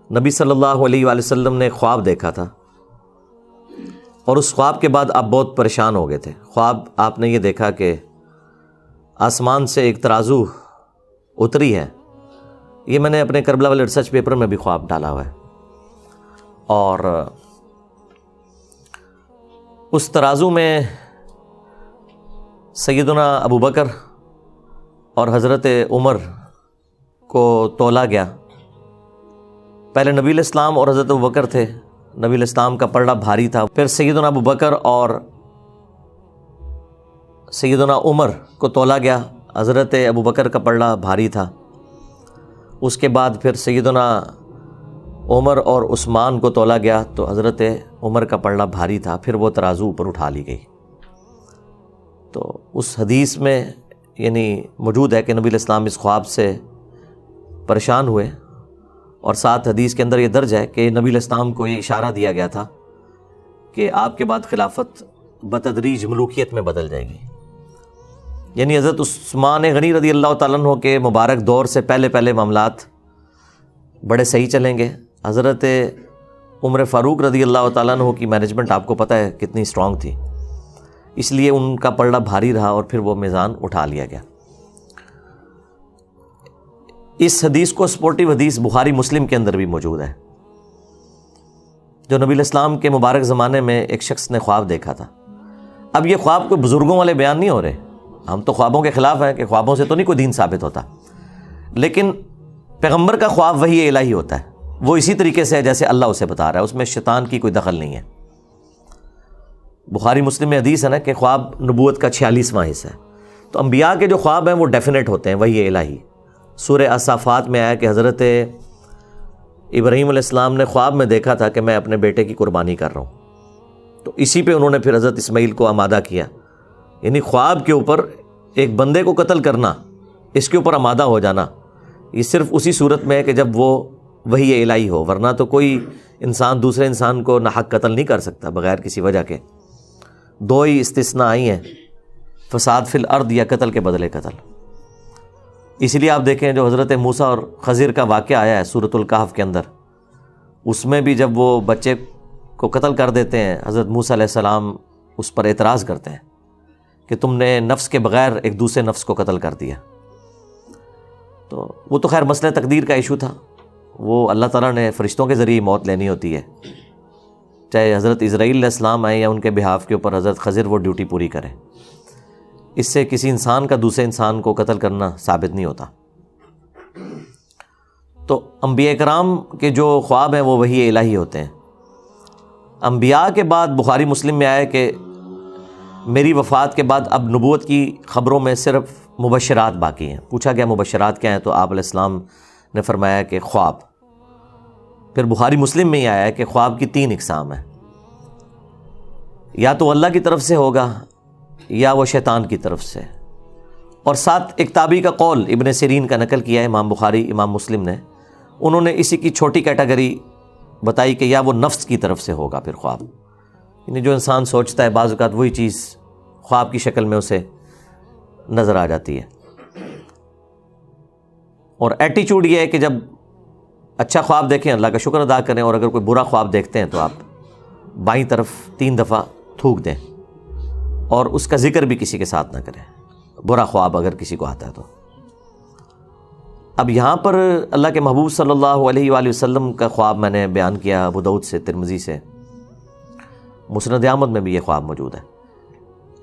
نبی صلی اللہ علیہ وآلہ وسلم نے خواب دیکھا تھا، اور اس خواب کے بعد آپ بہت پریشان ہو گئے تھے۔ خواب آپ نے یہ دیکھا کہ آسمان سے ایک ترازو اتری ہے۔ یہ میں نے اپنے کربلا والے ریسرچ پیپر میں بھی خواب ڈالا ہوا ہے، اور اس ترازو میں سیدنا ابو بکر اور حضرت عمر کو تولا گیا۔ پہلے نبی علیہ السلام اور حضرت ابو بکر تھے، نبی علیہ السلام کا پلڑا بھاری تھا، پھر سیدنا ابو بکر اور سیدنا عمر کو تولا گیا، حضرت ابو بکر کا پلڑا بھاری تھا۔ اس کے بعد پھر سیدنا عمر اور عثمان کو تولا گیا تو حضرت عمر کا پلڑا بھاری تھا، پھر وہ ترازو اوپر اٹھا لی گئی۔ تو اس حدیث میں یعنی موجود ہے کہ نبی علیہ السلام اس خواب سے پریشان ہوئے، اور ساتھ حدیث کے اندر یہ درج ہے کہ نبی علیہ السلام کو یہ اشارہ دیا گیا تھا کہ آپ کے بعد خلافت بتدریج ملوکیت میں بدل جائے گی، یعنی حضرت عثمان غنی رضی اللہ تعالیٰ عنہ کے مبارک دور سے پہلے معاملات بڑے صحیح چلیں گے۔ حضرت عمر فاروق رضی اللہ تعالیٰ عنہ کی مینجمنٹ آپ کو پتہ ہے کتنی اسٹرانگ تھی، اس لیے ان کا پلڑا بھاری رہا اور پھر وہ میزان اٹھا لیا گیا۔ اس حدیث کو سپورٹیو حدیث بخاری مسلم کے اندر بھی موجود ہے، جو نبی علیہ السلام کے مبارک زمانے میں ایک شخص نے خواب دیکھا تھا۔ اب یہ خواب کوئی بزرگوں والے بیان نہیں ہو رہے، ہم تو خوابوں کے خلاف ہیں کہ خوابوں سے تو نہیں کوئی دین ثابت ہوتا، لیکن پیغمبر کا خواب وحی الہی ہوتا ہے، وہ اسی طریقے سے ہے جیسے اللہ اسے بتا رہا ہے، اس میں شیطان کی کوئی دخل نہیں ہے۔ بخاری مسلم میں حدیث ہے نا کہ خواب نبوت کا 46واں حصہ ہے، تو انبیاء کے جو خواب ہیں وہ ڈیفینیٹ ہوتے ہیں، وحی الہی۔ سورہ الصافات میں آیا کہ حضرت ابراہیم علیہ السلام نے خواب میں دیکھا تھا کہ میں اپنے بیٹے کی قربانی کر رہا ہوں، تو اسی پہ انہوں نے پھر حضرت اسماعیل کو آمادہ کیا، یعنی خواب کے اوپر ایک بندے کو قتل کرنا، اس کے اوپر آمادہ ہو جانا، یہ صرف اسی صورت میں ہے کہ جب وہ وحی الہی ہو، ورنہ تو کوئی انسان دوسرے انسان کو ناحق قتل نہیں کر سکتا بغیر کسی وجہ کے۔ دو ہی استثناء آئی ہیں، فساد فی الارض یا قتل کے بدلے قتل۔ اس لیے آپ دیکھیں جو حضرت موسیٰ اور خضر کا واقعہ آیا ہے سورۃ الکہف کے اندر، اس میں بھی جب وہ بچے کو قتل کر دیتے ہیں، حضرت موسیٰ علیہ السلام اس پر اعتراض کرتے ہیں کہ تم نے نفس کے بغیر ایک دوسرے نفس کو قتل کر دیا۔ تو وہ تو خیر مسئلہ تقدیر کا ایشو تھا، وہ اللہ تعالیٰ نے فرشتوں کے ذریعے موت لینی ہوتی ہے، چاہے حضرت اسرائیل علیہ السلام آئیں یا ان کے بہاف کے اوپر حضرت خضر وہ ڈیوٹی پوری کریں، اس سے کسی انسان کا دوسرے انسان کو قتل کرنا ثابت نہیں ہوتا۔ تو انبیاء کرام کے جو خواب ہیں وہ وحی الہی ہوتے ہیں۔ انبیاء کے بعد بخاری مسلم میں آیا کہ میری وفات کے بعد اب نبوت کی خبروں میں صرف مبشرات باقی ہیں۔ پوچھا گیا مبشرات کیا ہیں، تو آپ علیہ السلام نے فرمایا کہ خواب۔ پھر بخاری مسلم میں ہی آیا ہے کہ خواب کی 3 اقسام ہیں، یا تو اللہ کی طرف سے ہوگا یا وہ شیطان کی طرف سے، اور ساتھ ایک تابعی کا قول ابن سیرین کا نقل کیا ہے امام بخاری امام مسلم نے، انہوں نے اسی کی چھوٹی کیٹیگری بتائی کہ یا وہ نفس کی طرف سے ہوگا پھر خواب، یعنی جو انسان سوچتا ہے بعض اوقات وہی چیز خواب کی شکل میں اسے نظر آ جاتی ہے۔ اور ایٹیچیوڈ یہ ہے کہ جب اچھا خواب دیکھیں اللہ کا شکر ادا کریں، اور اگر کوئی برا خواب دیکھتے ہیں تو آپ بائیں طرف 3 دفعہ تھوک دیں، اور اس کا ذکر بھی کسی کے ساتھ نہ کریں، برا خواب اگر کسی کو آتا ہے تو۔ اب یہاں پر اللہ کے محبوب صلی اللہ علیہ وآلہ وسلم کا خواب میں نے بیان کیا، ابو داؤد سے، ترمذی سے، مسند احمد میں بھی یہ خواب موجود ہے۔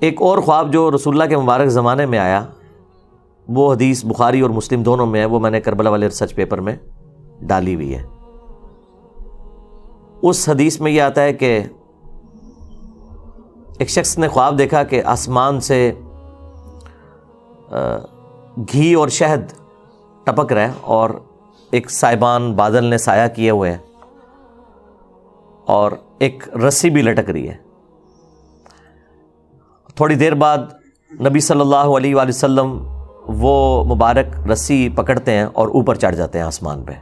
ایک اور خواب جو رسول اللہ کے مبارک زمانے میں آیا، وہ حدیث بخاری اور مسلم دونوں میں ہے، وہ میں نے کربلا والے ریسرچ پیپر میں ڈالی ہوئی ہے۔ اس حدیث میں یہ آتا ہے کہ ایک شخص نے خواب دیکھا کہ آسمان سے گھی اور شہد ٹپک رہا ہے، اور ایک سائبان بادل نے سایہ کیے ہوئے ہیں، اور ایک رسی بھی لٹک رہی ہے۔ تھوڑی دیر بعد نبی صلی اللہ علیہ وآلہ وسلم وہ مبارک رسی پکڑتے ہیں اور اوپر چڑھ جاتے ہیں آسمان پہ،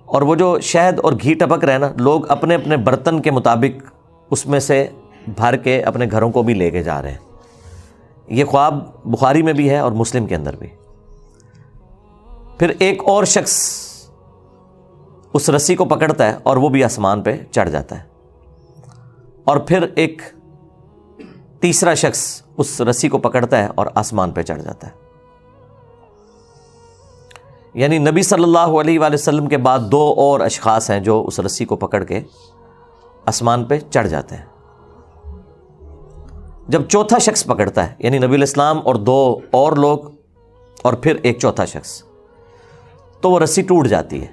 اور وہ جو شہد اور گھی ٹپک رہے ہیں نا، لوگ اپنے اپنے برتن کے مطابق اس میں سے بھر کے اپنے گھروں کو بھی لے کے جا رہے ہیں۔ یہ خواب بخاری میں بھی ہے اور مسلم کے اندر بھی۔ پھر ایک اور شخص اس رسی کو پکڑتا ہے اور وہ بھی آسمان پہ چڑھ جاتا ہے، اور پھر ایک تیسرا شخص اس رسی کو پکڑتا ہے اور آسمان پہ چڑھ جاتا ہے۔ یعنی نبی صلی اللہ علیہ وآلہ وسلم کے بعد 2 اور اشخاص ہیں جو اس رسی کو پکڑ کے آسمان پہ چڑھ جاتے ہیں۔ جب چوتھا شخص پکڑتا ہے، یعنی نبی علیہ السلام اور 2 اور لوگ اور پھر ایک چوتھا شخص، تو وہ رسی ٹوٹ جاتی ہے۔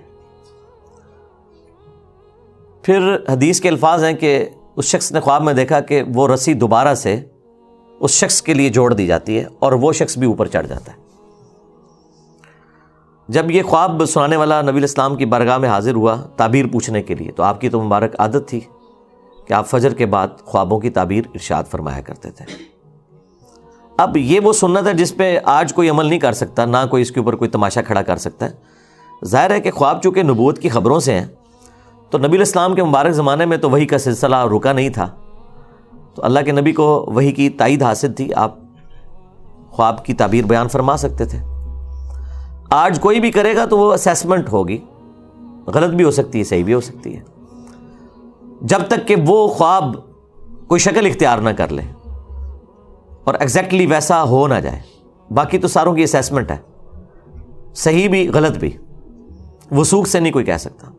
پھر حدیث کے الفاظ ہیں کہ اس شخص نے خواب میں دیکھا کہ وہ رسی دوبارہ سے اس شخص کے لیے جوڑ دی جاتی ہے اور وہ شخص بھی اوپر چڑھ جاتا ہے۔ جب یہ خواب سنانے والا نبی علیہ السلام کی بارگاہ میں حاضر ہوا تعبیر پوچھنے کے لیے، تو آپ کی تو مبارک عادت تھی کہ آپ فجر کے بعد خوابوں کی تعبیر ارشاد فرمایا کرتے تھے۔ اب یہ وہ سنت ہے جس پہ آج کوئی عمل نہیں کر سکتا، نہ کوئی اس کے اوپر کوئی تماشا کھڑا کر سکتا ہے۔ ظاہر ہے کہ خواب چونکہ نبوت کی خبروں سے ہیں، تو نبی علیہ السلام کے مبارک زمانے میں تو وحی کا سلسلہ رکا نہیں تھا، تو اللہ کے نبی کو وحی کی تائید حاصل تھی، آپ خواب کی تعبیر بیان فرما سکتے تھے۔ آج کوئی بھی کرے گا تو وہ اسیسمنٹ ہوگی، غلط بھی ہو سکتی ہے، صحیح بھی ہو سکتی ہے، جب تک کہ وہ خواب کوئی شکل اختیار نہ کر لے اور ایگزیکٹلی ویسا ہو نہ جائے۔ باقی تو ساروں کی اسیسمنٹ ہے، صحیح بھی غلط بھی، وثوق سے نہیں کوئی کہہ سکتا۔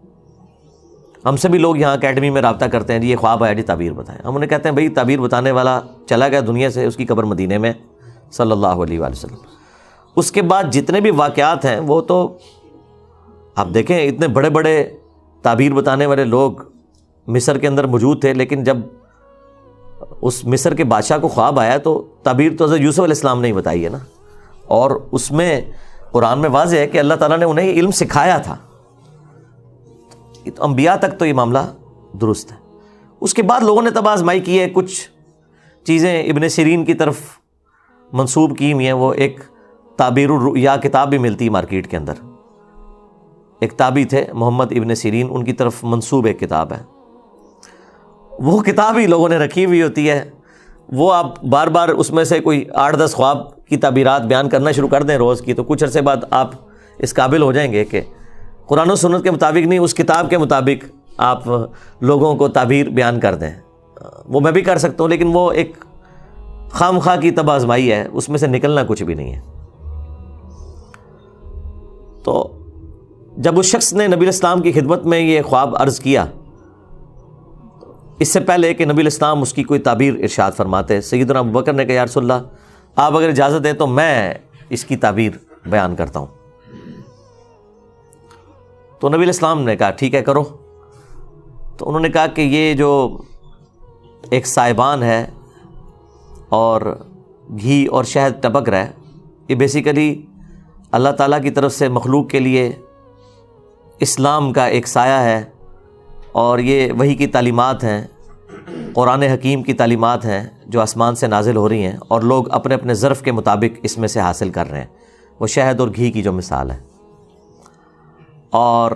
ہم سے بھی لوگ یہاں اکیڈمی میں رابطہ کرتے ہیں، جی یہ خواب آیا، جی تعبیر بتائیں۔ ہم انہیں کہتے ہیں بھئی تعبیر بتانے والا چلا گیا دنیا سے، اس کی قبر مدینے میں صلی اللہ علیہ وآلہ وسلم۔ اس کے بعد جتنے بھی واقعات ہیں وہ تو آپ دیکھیں، اتنے بڑے بڑے تعبیر بتانے والے لوگ مصر کے اندر موجود تھے، لیکن جب اس مصر کے بادشاہ کو خواب آیا تو تعبیر تو حضرت یوسف علیہ السلام نے ہی بتائی ہے نا، اور اس میں قرآن میں واضح ہے کہ اللہ تعالیٰ نے انہیں علم سکھایا تھا۔ تو انبیاء تک تو یہ معاملہ درست ہے۔ اس کے بعد لوگوں نے تب آزمائی کی ہے، کچھ چیزیں ابن سیرین کی طرف منسوب کی ہوئی ہیں۔ وہ ایک تعبیر الرؤیا کتاب بھی ملتی ہے مارکیٹ کے اندر، ایک تابعی تھے محمد ابن سیرین، ان کی طرف منسوب ایک کتاب ہے، وہ کتاب ہی لوگوں نے رکھی ہوئی ہوتی ہے۔ وہ آپ بار بار اس میں سے کوئی 8-10 خواب کی تعبیرات بیان کرنا شروع کر دیں روز کی، تو کچھ عرصے بعد آپ اس قابل ہو جائیں گے کہ قرآن و سنت کے مطابق نہیں، اس کتاب کے مطابق آپ لوگوں کو تعبیر بیان کر دیں۔ وہ میں بھی کر سکتا ہوں، لیکن وہ ایک خام خواہ کی تب آزمائی ہے، اس میں سے نکلنا کچھ بھی نہیں ہے۔ تو جب اس شخص نے نبی علیہ السلام کی خدمت میں یہ خواب عرض کیا، اس سے پہلے کہ نبی علیہ السلام اس کی کوئی تعبیر ارشاد فرماتے، سیدنا ابوبکر نے کہا یا رسول اللہ آپ اگر اجازت دیں تو میں اس کی تعبیر بیان کرتا ہوں۔ تو نبی علیہ السلام نے کہا ٹھیک ہے کرو۔ تو انہوں نے کہا کہ یہ جو ایک سائبان ہے اور گھی اور شہد ٹپک رہا ہے، یہ بیسیکلی اللہ تعالیٰ کی طرف سے مخلوق کے لیے اسلام کا ایک سایہ ہے، اور یہ وحی کی تعلیمات ہیں، قرآن حکیم کی تعلیمات ہیں جو آسمان سے نازل ہو رہی ہیں، اور لوگ اپنے اپنے ظرف کے مطابق اس میں سے حاصل کر رہے ہیں۔ وہ شہد اور گھی کی جو مثال ہے، اور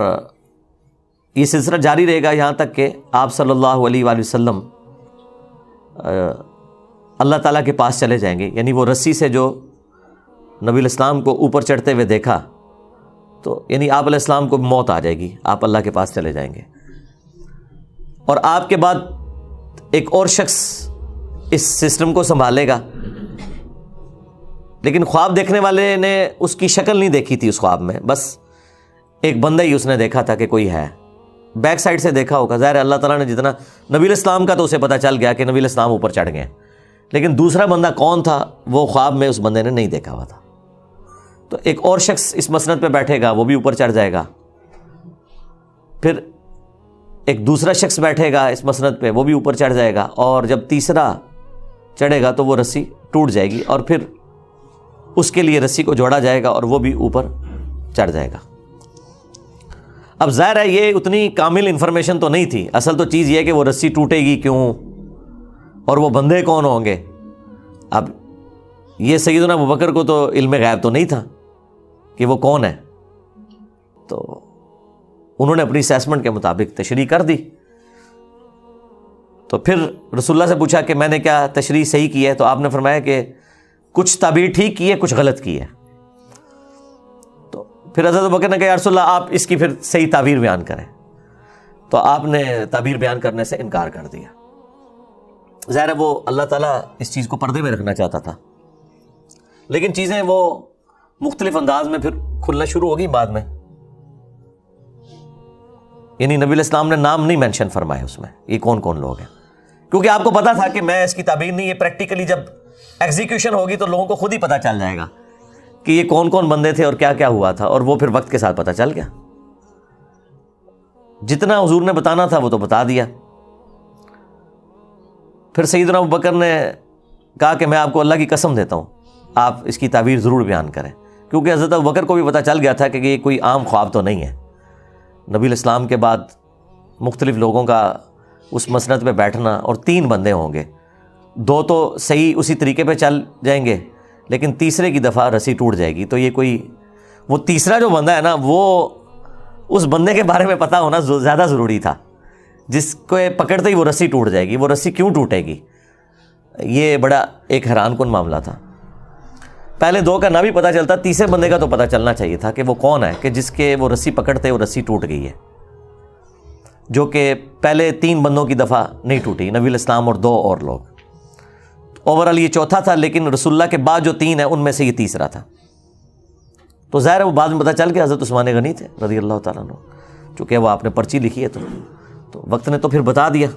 یہ سلسلہ جاری رہے گا یہاں تک کہ آپ صلی اللہ علیہ وآلہ وسلم اللہ تعالیٰ کے پاس چلے جائیں گے۔ یعنی وہ رسی سے جو نبی علیہ السلام کو اوپر چڑھتے ہوئے دیکھا، تو یعنی آپ علیہ السلام کو موت آ جائے گی، آپ اللہ کے پاس چلے جائیں گے، اور آپ کے بعد ایک اور شخص اس سسٹم کو سنبھالے گا۔ لیکن خواب دیکھنے والے نے اس کی شکل نہیں دیکھی تھی، اس خواب میں بس ایک بندہ ہی اس نے دیکھا تھا کہ کوئی ہے، بیک سائڈ سے دیکھا ہوگا۔ ظاہر اللہ تعالیٰ نے جتنا نبی علیہ السلام کا تو اسے پتہ چل گیا کہ نبی علیہ السلام اوپر چڑھ گئے، لیکن دوسرا بندہ کون تھا وہ خواب میں اس بندے نے نہیں دیکھا ہوا تھا۔ تو ایک اور شخص اس مسند پہ بیٹھے گا، وہ بھی اوپر چڑھ جائے گا، پھر ایک دوسرا شخص بیٹھے گا اس مسند پہ، وہ بھی اوپر چڑھ جائے گا، اور جب تیسرا چڑھے گا تو وہ رسی ٹوٹ جائے گی، اور پھر اس کے لیے رسی کو جوڑا جائے گا اور وہ بھی اوپر چڑھ جائے گا۔ اب ظاہر ہے یہ اتنی کامل انفارمیشن تو نہیں تھی، اصل تو چیز یہ ہے کہ وہ رسی ٹوٹے گی کیوں اور وہ بندے کون ہوں گے۔ اب یہ سیدنا ابوبکر کو تو علم غیب تو نہیں تھا کہ وہ کون ہے، تو انہوں نے اپنی اسیسمنٹ کے مطابق تشریح کر دی۔ تو پھر رسول اللہ سے پوچھا کہ میں نے کیا تشریح صحیح کی ہے؟ تو آپ نے فرمایا کہ کچھ تعبیر ٹھیک کی ہے، کچھ غلط کی ہے۔ تو پھر حضرت ابوبکر نے کہا یا رسول اللہ آپ اس کی پھر صحیح تعبیر بیان کریں۔ تو آپ نے تعبیر بیان کرنے سے انکار کر دیا۔ ظاہر ہے وہ اللہ تعالیٰ اس چیز کو پردے میں رکھنا چاہتا تھا، لیکن چیزیں وہ مختلف انداز میں پھر کھلنا شروع ہوگی بعد میں۔ یعنی نبی علیہ السلام نے نام نہیں مینشن فرمائے اس میں، یہ کون کون لوگ ہیں، کیونکہ آپ کو پتا تھا کہ میں اس کی تعبیر نہیں، یہ پریکٹیکلی جب ایگزیکیوشن ہوگی تو لوگوں کو خود ہی پتا چل جائے گا کہ یہ کون کون بندے تھے اور کیا کیا ہوا تھا، اور وہ پھر وقت کے ساتھ پتا چل گیا۔ جتنا حضور نے بتانا تھا وہ تو بتا دیا۔ پھر سیدنا ابوبکر نے کہا کہ میں آپ کو اللہ کی قسم دیتا ہوں آپ اس کی تعبیر ضرور بیان کریں، کیونکہ حضرت ابوبکر کو بھی پتا چل گیا تھا کہ یہ کوئی عام خواب تو نہیں ہے۔ نبی علیہ السلام کے بعد مختلف لوگوں کا اس مسند پہ بیٹھنا، اور 3 بندے ہوں گے، 2 تو صحیح اسی طریقے پہ چل جائیں گے، لیکن تیسرے کی دفعہ رسی ٹوٹ جائے گی، تو یہ کوئی وہ تیسرا جو بندہ ہے نا، وہ اس بندے کے بارے میں پتہ ہونا زیادہ ضروری تھا، جس کو پکڑتے ہی وہ رسی ٹوٹ جائے گی۔ وہ رسی کیوں ٹوٹے گی؟ یہ بڑا ایک حیران کن معاملہ تھا۔ پہلے 2 کا نہ بھی پتہ چلتا، تیسرے بندے کا تو پتہ چلنا چاہیے تھا کہ وہ کون ہے کہ جس کے وہ رسی پکڑتے وہ رسی ٹوٹ گئی ہے، جو کہ پہلے 3 بندوں کی دفعہ نہیں ٹوٹی، نبی علیہ السلام اور 2 اور لوگ۔ اوورآل یہ چوتھا تھا، لیکن رسول اللہ کے بعد جو 3 ہیں ان میں سے یہ تیسرا تھا۔ تو ظاہر ہے وہ بعد میں پتہ چل گیا حضرت عثمان غنی تھے رضی اللہ تعالیٰ عنہ، چونکہ وہ آپ نے پرچی لکھی ہے تو وقت نے تو پھر بتا دیا۔